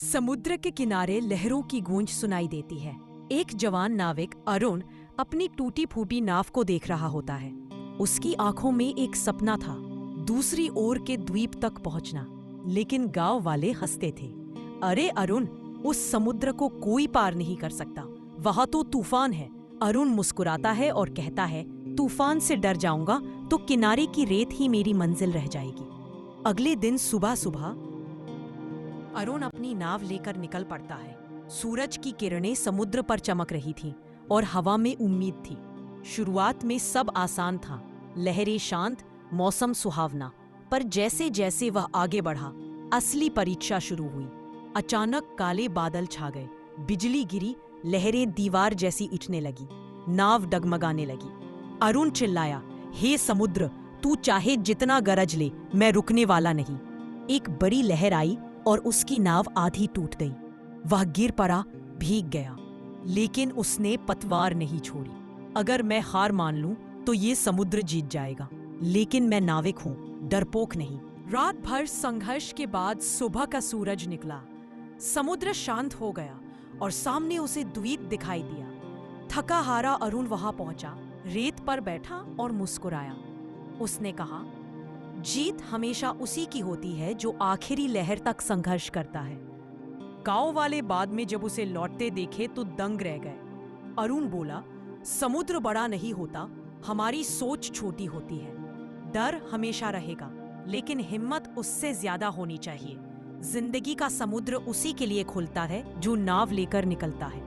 समुद्र के किनारे लहरों की गूंज सुनाई देती है। एक जवान नाविक अरुण अपनी टूटी फूटी नाव को देख रहा होता है। उसकी आंखों में एक सपना था, दूसरी ओर के द्वीप तक पहुंचना। लेकिन गांव वाले हंसते थे। अरे अरुण, उस समुद्र को कोई पार नहीं कर सकता, वहां तो तूफान है। अरुण मुस्कुराता है और कहता है, तूफान से डर जाऊंगा तो किनारे की रेत ही मेरी मंजिल रह जाएगी। अगले दिन सुबह सुबह अरुण अपनी नाव लेकर निकल पड़ता है। सूरज की किरणें समुद्र पर चमक रही थीं और हवा में उम्मीद थी। शुरुआत में सब आसान था, लहरें शांत, मौसम सुहावना। पर जैसे जैसे वह आगे बढ़ा, असली परीक्षा शुरू हुई। अचानक काले बादल छा गए, बिजली गिरी, लहरें दीवार जैसी उठने लगी, नाव डगमगाने लगी। अरुण चिल्लाया, हे समुद्र, तू चाहे जितना गरज ले, मैं रुकने वाला नहीं। एक बड़ी लहर आई और उसकी नाव आधी टूट गई। वह गिर पड़ा, भीग गया, लेकिन उसने पतवार नहीं छोड़ी। अगर मैं हार मान लूं तो ये समुद्र जीत जाएगा, लेकिन मैं नाविक हूं, डरपोक नहीं। रात भर संघर्ष के बाद सुबह का सूरज निकला। समुद्र शांत हो गया और सामने उसे द्वीप दिखाई दिया। थका हारा अरुण वहां पहुंचा, रेत पर बैठा और मुस्कुराया। उसने कहा, जीत हमेशा उसी की होती है जो आखिरी लहर तक संघर्ष करता है। गांव वाले बाद में जब उसे लौटते देखे तो दंग रह गए। अरुण बोला, समुद्र बड़ा नहीं होता, हमारी सोच छोटी होती है। डर हमेशा रहेगा, लेकिन हिम्मत उससे ज्यादा होनी चाहिए। जिंदगी का समुद्र उसी के लिए खुलता है जो नाव लेकर निकलता है।